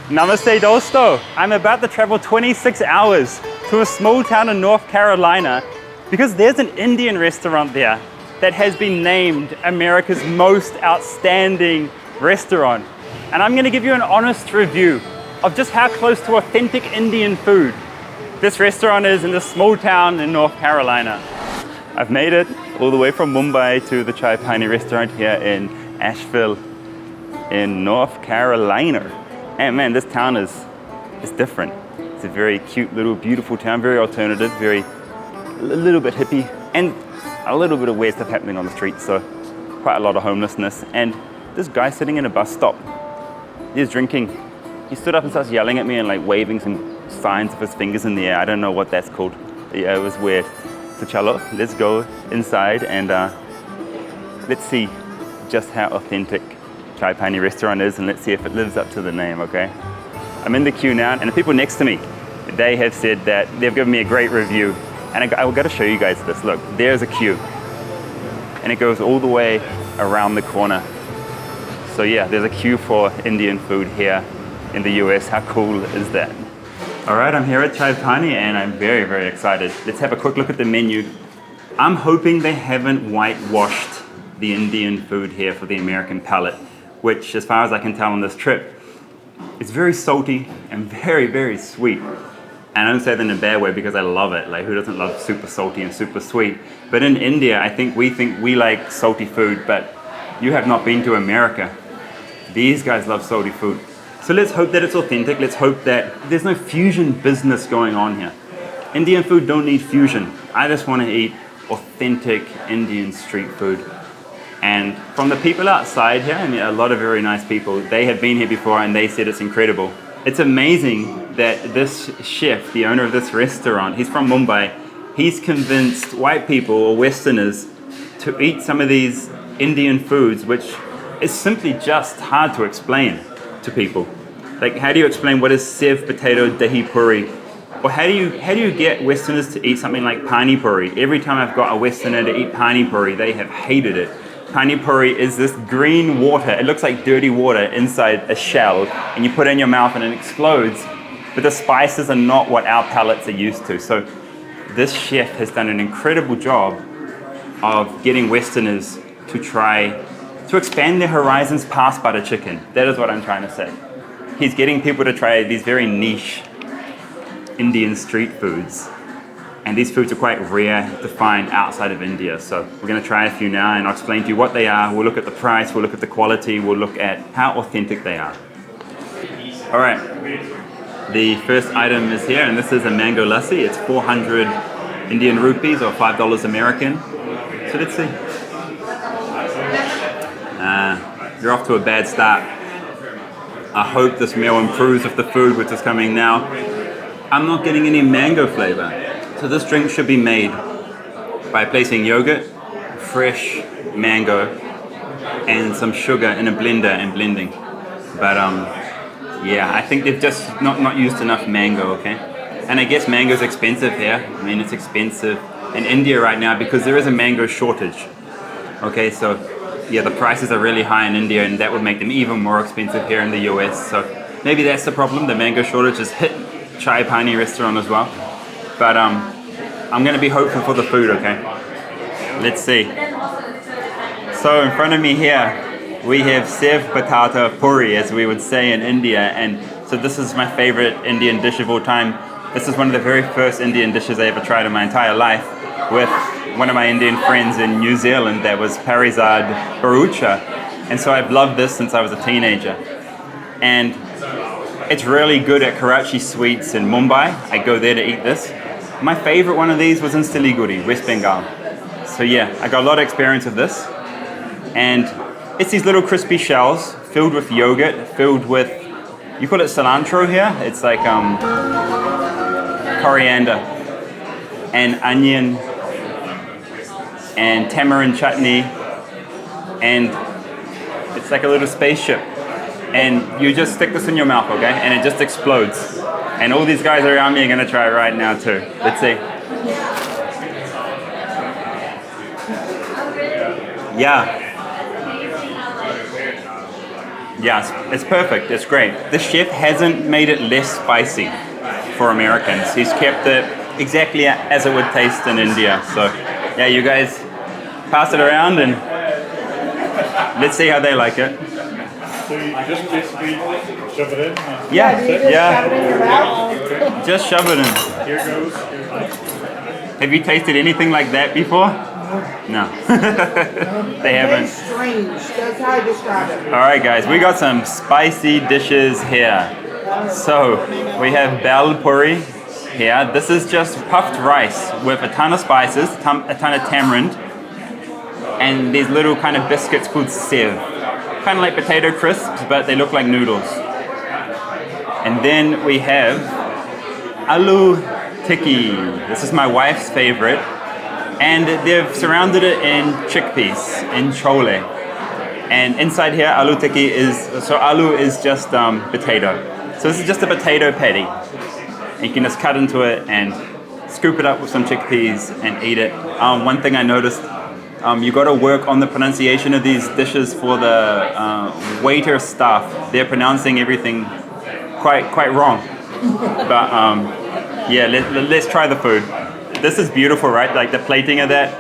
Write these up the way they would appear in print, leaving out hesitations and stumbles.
Namaste dosto. I'm about to travel 26 hours to a small town in North Carolina because there's an Indian restaurant there that has been named America's most outstanding restaurant. And I'm gonna give you an honest review of just how close to authentic Indian food this restaurant is in this small town in North Carolina. I've made it all the way from Mumbai to the Chai Pani restaurant here in Asheville in North Carolina. And man, this town is different. It's a very cute little beautiful town, very alternative, a little bit hippie, and a little bit of weird stuff happening on the streets, so quite a lot of homelessness. And this guy sitting in a bus stop, he's drinking. He stood up and starts yelling at me and like waving some signs of his fingers in the air. I don't know what that's called. Yeah, it was weird. So chalo, let's go inside and let's see just how authentic Chai Pani restaurant is, and let's see if it lives up to the name, okay? I'm in the queue now, and the people next to me, they have said that they've given me a great review. And I've got to show you guys this. Look, there's a queue. And it goes all the way around the corner. So yeah, there's a queue for Indian food here in the US. How cool is that? All right, I'm here at Chai Pani and I'm very, very excited. Let's have a quick look at the menu. I'm hoping they haven't whitewashed the Indian food here for the American palate, which, as far as I can tell on this trip, is very salty and very, very sweet. And I don't say that in a bad way because I love it. Like, who doesn't love super salty and super sweet? But in India, I think we like salty food, but you have not been to America. These guys love salty food. So let's hope that it's authentic. Let's hope that there's no fusion business going on here. Indian food don't need fusion. I just want to eat authentic Indian street food. And from the people outside here, I mean, a lot of very nice people, they have been here before and they said it's incredible. It's amazing that this chef, the owner of this restaurant, he's from Mumbai, he's convinced white people or Westerners to eat some of these Indian foods, which is simply just hard to explain to people. Like, how do you explain what is sev potato dahi puri? Or how do you get Westerners to eat something like pani puri? Every time I've got a Westerner to eat pani puri, they have hated it. Pani puri is this green water. It looks like dirty water inside a shell, and you put it in your mouth and it explodes. But the spices are not what our palates are used to. So this chef has done an incredible job of getting Westerners to expand their horizons past butter chicken. That is what I'm trying to say. He's getting people to try these very niche Indian street foods. And these foods are quite rare to find outside of India. So we're going to try a few now and I'll explain to you what they are. We'll look at the price, we'll look at the quality, we'll look at how authentic they are. All right, the first item is here, and this is a mango lassi. It's 400 Indian rupees or $5 American. So let's see. You're off to a bad start. I hope this meal improves with the food which is coming now. I'm not getting any mango flavor. So this drink should be made by placing yogurt, fresh mango, and some sugar in a blender and blending. But yeah, I think they've just not used enough mango, okay? And I guess mango's expensive here. I mean, it's expensive in India right now because there is a mango shortage. Okay, so yeah, the prices are really high in India and that would make them even more expensive here in the US. So maybe that's the problem. The mango shortage has hit Chai Pani restaurant as well. But I'm going to be hopeful for the food, okay? Let's see. So in front of me here, we have sev potato puri, as we would say in India. And so this is my favorite Indian dish of all time. This is one of the very first Indian dishes I ever tried in my entire life with one of my Indian friends in New Zealand. That was Parizad Barucha. And so I've loved this since I was a teenager. And it's really good at Karachi Sweets in Mumbai. I go there to eat this. My favorite one of these was in Siliguri, West Bengal. So yeah, I got a lot of experience of this. And it's these little crispy shells filled with yogurt, filled with, you call it cilantro here? It's like coriander and onion and tamarind chutney, and it's like a little spaceship. And you just stick this in your mouth, okay? And it just explodes. And all these guys around me are gonna try it right now too. Let's see. Yeah. Yes, it's perfect. It's great. The chef hasn't made it less spicy for Americans. He's kept it exactly as it would taste in India. So, yeah, you guys pass it around and let's see how they like it. So you just basically shove it in? Yeah, Do you just shove it in your mouth? just shove it in. Here goes. Have you tasted anything like that before? No. They haven't. It's strange. That's how I describe it. All right, guys, we got some spicy dishes here. So we have Bhel Puri here. This is just puffed rice with a ton of spices, a ton of tamarind, and these little kind of biscuits called sev. Kind of like potato crisps, but they look like noodles. And then we have Aloo Tikki. This is my wife's favorite. And they've surrounded it in chickpeas, in chole. And inside here, aloo tikki aloo is just potato. So this is just a potato patty. And you can just cut into it and scoop it up with some chickpeas and eat it. One thing I noticed, you got to work on the pronunciation of these dishes for the waiter staff. They're pronouncing everything quite wrong. But yeah, let's try the food. This is beautiful, right? Like the plating of that.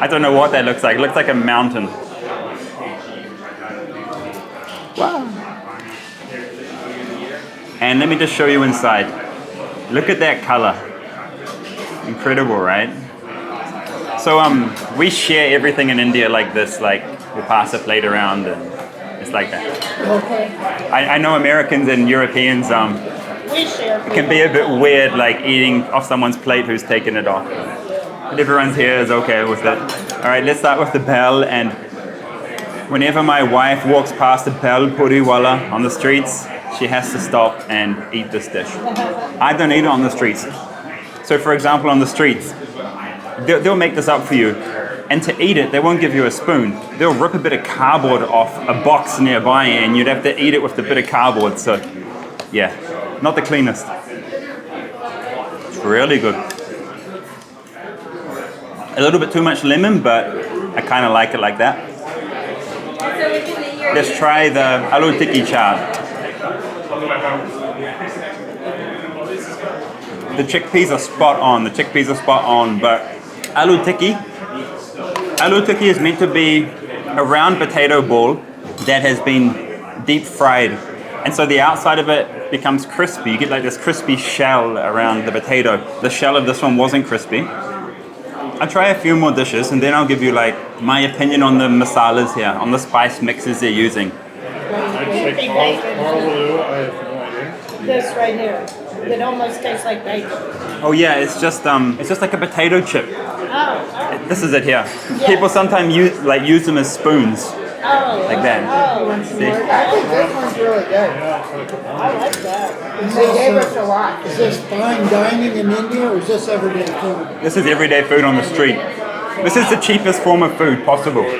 I don't know what that looks like. It looks like a mountain. Wow. And let me just show you inside. Look at that color. Incredible, right? So we share everything in India like this. Like we pass a plate around and it's like that. Okay. I know Americans and Europeans We share. it can be a bit weird, like eating off someone's plate who's taken it off. But everyone's here is okay with it. All right, let's start with the bhel. And whenever my wife walks past the bhel puri wala on the streets, she has to stop and eat this dish. I don't eat it on the streets. So for example, on the streets, they'll make this up for you. And to eat it, they won't give you a spoon. They'll rip a bit of cardboard off a box nearby and you'd have to eat it with the bit of cardboard. So yeah. Not the cleanest. It's really good. A little bit too much lemon, but I kind of like it like that. Let's try the aloo tikki chaat. The chickpeas are spot on. But aloo tikki is meant to be a round potato ball that has been deep fried. And so the outside of it becomes crispy. You get like this crispy shell around the potato. The shell of this one wasn't crispy. I'll try a few more dishes and then I'll give you like my opinion on the masalas here, on the spice mixes they're using. I'd say Karl, I have no idea. This right here. It almost tastes like bacon. Oh yeah, it's just like a potato chip. Oh. Okay. This is it here. Yeah. People sometimes use them as spoons. Oh. Like that. Oh. See? I think this one's really good. I like that. They gave us a lot. Is this fine dining in India or is this everyday food? This is everyday food on the street. This is the cheapest form of food possible. So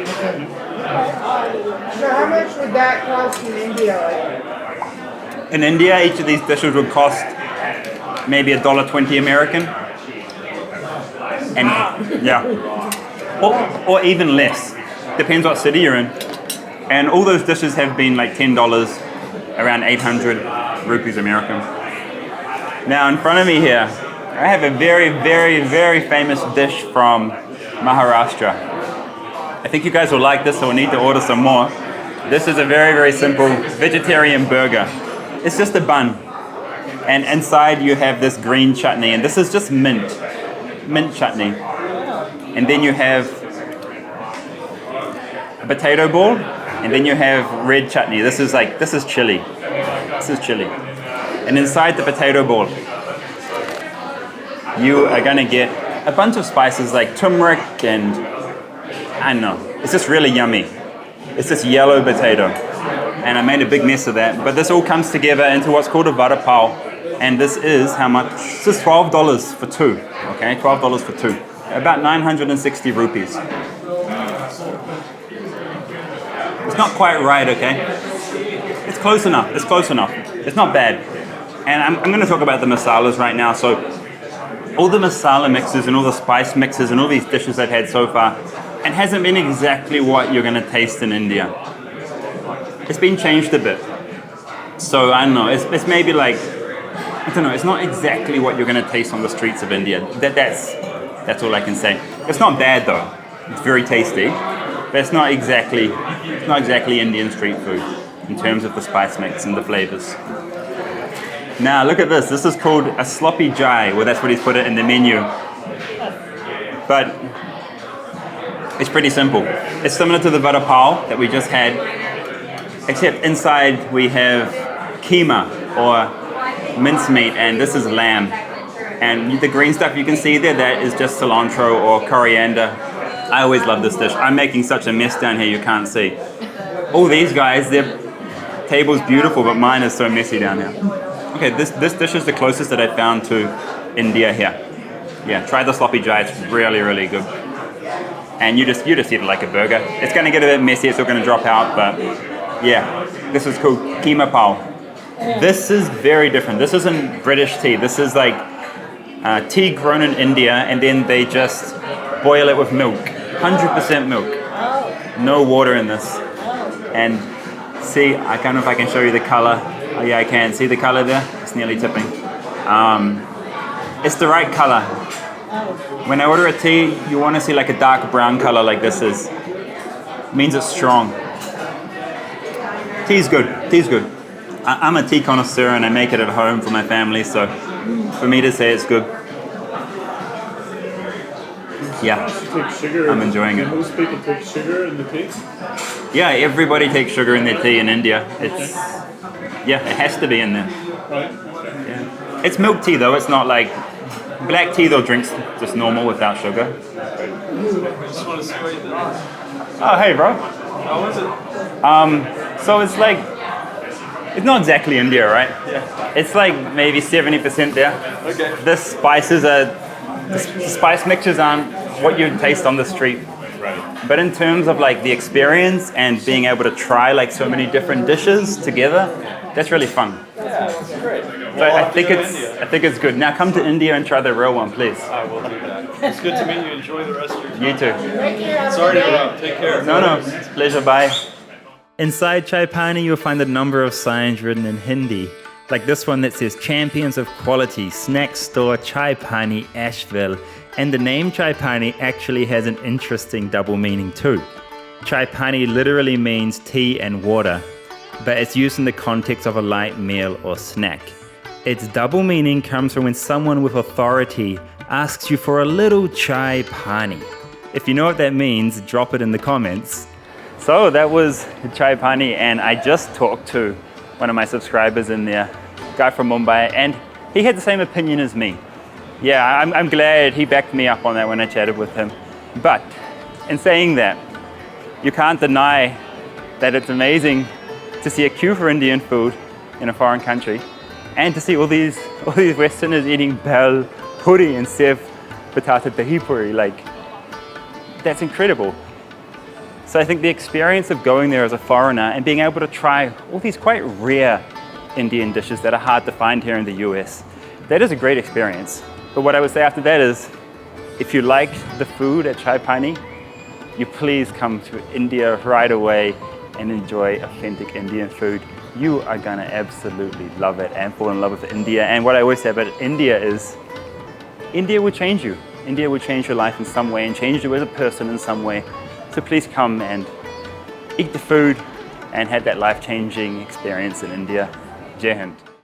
how much would that cost in India? In India, each of these dishes would cost maybe $1.20 American. And yeah. Or even less. Depends what city you're in. And all those dishes have been like $10, around 800 rupees American. Now in front of me here, I have a very, very, very famous dish from Maharashtra. I think you guys will like this, so we'll need to order some more. This is a very, very simple vegetarian burger. It's just a bun. And inside you have this green chutney, and this is just mint chutney. And then you have a potato ball, and then you have red chutney. This is chili. This is chili. And inside the potato ball, you are gonna get a bunch of spices like turmeric and I don't know. It's just really yummy. It's this yellow potato. And I made a big mess of that. But this all comes together into what's called a Vada Pau. And this is how much? This is $12 for two. Okay, $12 for two. About 960 rupees. It's not quite right, okay? It's close enough. It's not bad. And I'm going to talk about the masalas right now. So all the masala mixes and all the spice mixes and all these dishes I've had so far, it hasn't been exactly what you're going to taste in India. it's been changed a bit. So I don't know, it's maybe like, I don't know, it's not exactly what you're gonna taste on the streets of India. That's all I can say. It's not bad though. It's very tasty, but it's not exactly Indian street food in terms of the spice mix and the flavors. Now look at this. This is called a Sloopy Jai. Well, that's what he's put it in the menu. But it's pretty simple. It's similar to the Vada Pau that we just had, except inside we have Kheema or mincemeat, and this is lamb. And the green stuff you can see there, that is just cilantro or coriander. I always love this dish. I'm making such a mess down here you can't see. All these guys, their table's beautiful, but mine is so messy down here. Okay, this dish is the closest that I found to India here. Yeah, try the Sloopy Jai. It's really, really good. And you just eat it like a burger. It's going to get a bit messy. It's all going to drop out, but yeah, this is called Kheema Pau. This is very different. This isn't British tea. This is like tea grown in India, and then they just boil it with milk. 100% milk. No water in this. And see, I don't know if I can show you the color. Oh yeah, I can. See the color there? It's nearly tipping. It's the right color. When I order a tea, you want to see like a dark brown color like this is. It means it's strong. Tea's good. Tea's good. I'm a tea connoisseur and I make it at home for my family, so for me to say it's good, yeah, I'm enjoying it. Most people take sugar in the tea? Yeah, everybody takes sugar in their tea in India. It's, yeah, it has to be in there. Right. Yeah. It's milk tea though, it's not like, black tea they'll drink just normal without sugar. Oh, hey bro. How is it? So it's like, it's not exactly India, right? Yeah. It's like maybe 70% there. Okay. The spice mixtures aren't what you'd taste on the street. Right. But in terms of like the experience and being able to try like so many different dishes together, that's really fun. Yeah, that's great. So I think it's good. Now come to India and try the real one, please. I will do that. It's good to meet you. Enjoy the rest of your time. You too. Sorry to interrupt. Take care. No, it's a pleasure. Bye. Inside Chai Pani, you'll find a number of signs written in Hindi, like this one that says Champions of Quality, Snack Store Chai Pani, Asheville. And the name Chai Pani actually has an interesting double meaning too. Chai Pani literally means tea and water, but it's used in the context of a light meal or snack. Its double meaning comes from when someone with authority asks you for a little Chai Pani. If you know what that means, drop it in the comments. So that was Chai Pani, and I just talked to one of my subscribers in there, a guy from Mumbai, and he had the same opinion as me. Yeah, I'm glad he backed me up on that when I chatted with him. But in saying that, you can't deny that it's amazing to see a queue for Indian food in a foreign country, and to see all these Westerners eating Bhel, Puri, and Sev Patata Dahi Puri. Like, that's incredible. So I think the experience of going there as a foreigner and being able to try all these quite rare Indian dishes that are hard to find here in the US, that is a great experience. But what I would say after that is, if you like the food at Chai Pani, you please come to India right away and enjoy authentic Indian food. You are gonna absolutely love it and fall in love with India. And what I always say about India is, India will change you. India will change your life in some way and change you as a person in some way. So please come and eat the food and have that life-changing experience in India. Jai Hind.